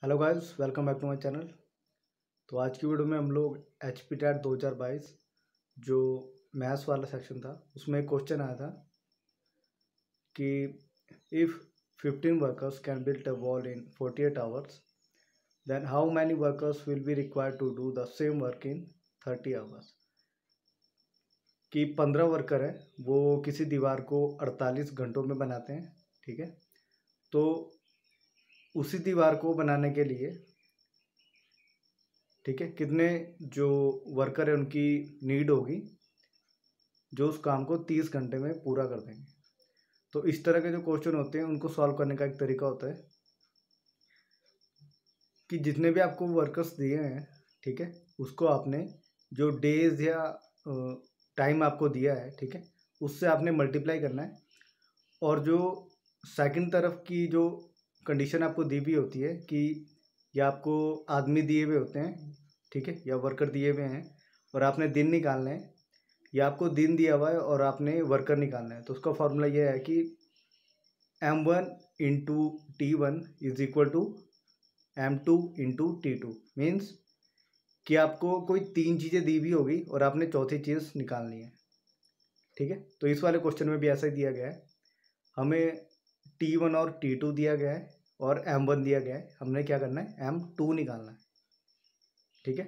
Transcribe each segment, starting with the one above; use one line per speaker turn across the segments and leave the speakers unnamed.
Hello guys, welcome back to my channel. तो आज की वीडियो में हम लोग एच पी टैट 2022 जो मैथ्स वाला सेक्शन था उसमें एक क्वेश्चन आया था कि if 15 workers can build a wall in 48 hours then how many workers will be required to do the same work in 30 hours. कि 15 वर्कर हैं, वो किसी दीवार को 48 घंटों में बनाते हैं। ठीक है, तो उसी दीवार को बनाने के लिए ठीक है कितने जो वर्कर है उनकी नीड होगी जो उस काम को 30 घंटे में पूरा कर देंगे। तो इस तरह के जो क्वेश्चन होते हैं उनको सॉल्व करने का एक तरीका होता है कि जितने भी आपको वर्कर्स दिए हैं, ठीक है, उसको आपने जो डेज या टाइम आपको दिया है, ठीक है, उससे आपने मल्टीप्लाई करना है। और जो सेकंड तरफ की जो कंडीशन आपको दी हुई होती है कि या आपको आदमी दिए हुए होते हैं, ठीक है, या वर्कर दिए हुए हैं और आपने दिन निकालने हैं, या आपको दिन दिया हुआ है और आपने वर्कर निकालना है, तो उसका फॉर्मूला ये है कि m1 into T1 is equal to m2 into T2। Means कि आपको कोई तीन चीज़ें दी हुई होगी और आपने चौथी चीज़ निकालनी है। ठीक है, तो इस वाले क्वेश्चन में भी ऐसा ही दिया गया है। हमें T1 और T2 दिया गया है और m1 दिया गया है, हमने क्या करना है, m2 निकालना है। ठीक है,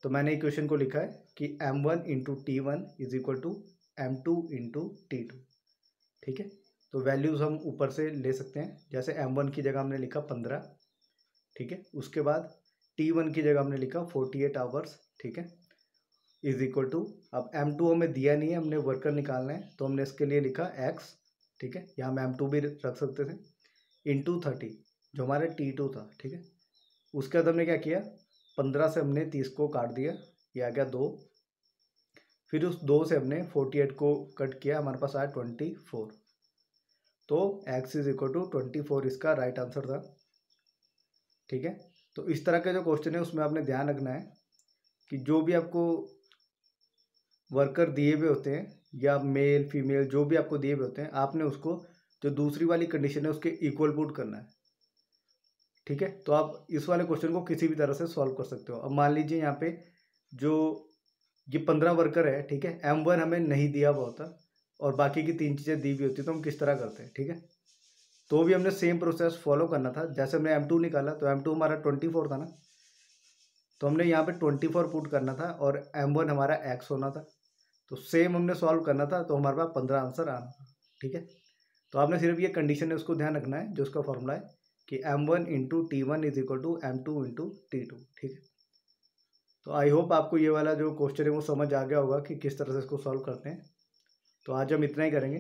तो मैंने इक्वेशन को लिखा है कि m1 into T1 is equal to m2 into T2। ठीक है, तो वैल्यूज़ हम ऊपर से ले सकते हैं। जैसे m1 की जगह हमने लिखा 15, ठीक है, उसके बाद T1 की जगह हमने लिखा 48 आवर्स, ठीक है, इज इक्वल टू, अब m2 हमें दिया नहीं है, हमने वर्कर निकालना है, तो हमने इसके लिए लिखा x, ठीक है, यहाँ हम m2 भी रख सकते थे, इंटू 30 जो हमारा T2 था। ठीक है, उसके बाद हमने क्या किया, 15 से हमने 30 को काट दिया, ये आ गया 2, फिर उस 2 से हमने 48 को कट किया, हमारे पास आया 24। तो x इज इक्वल टू 24 इसका राइट आंसर था। ठीक है, तो इस तरह के जो क्वेश्चन है उसमें आपने ध्यान रखना है कि जो भी आपको वर्कर दिए हुए होते हैं या मेल फीमेल जो भी आपको दिए हुए होते हैं, आपने उसको जो दूसरी वाली कंडीशन है उसके इक्वल पुट करना है। ठीक है, तो आप इस वाले क्वेश्चन को किसी भी तरह से सॉल्व कर सकते हो। अब मान लीजिए यहाँ पे जो ये 15 वर्कर है, ठीक है, m1 हमें नहीं दिया हुआ होता और बाकी की तीन चीज़ें दी हुई होती तो हम किस तरह करते हैं। ठीक है, तो भी हमने सेम प्रोसेस फॉलो करना था। जैसे हमने m2 निकाला तो m2 हमारा 24 था ना, तो हमने यहाँ पे 24 पुट करना था और m1 हमारा x होना था, तो सेम हमने सॉल्व करना था, तो हमारे पास 15 आंसर आना था। ठीक है, तो आपने सिर्फ ये कंडीशन है उसको ध्यान रखना है, जो उसका फॉर्मूला है कि m1 into T1 is equal to m2 into T2। ठीक है, तो आई होप आपको ये वाला जो क्वेश्चन है वो समझ आ गया होगा कि किस तरह से इसको सॉल्व करते हैं। तो आज हम इतना ही करेंगे।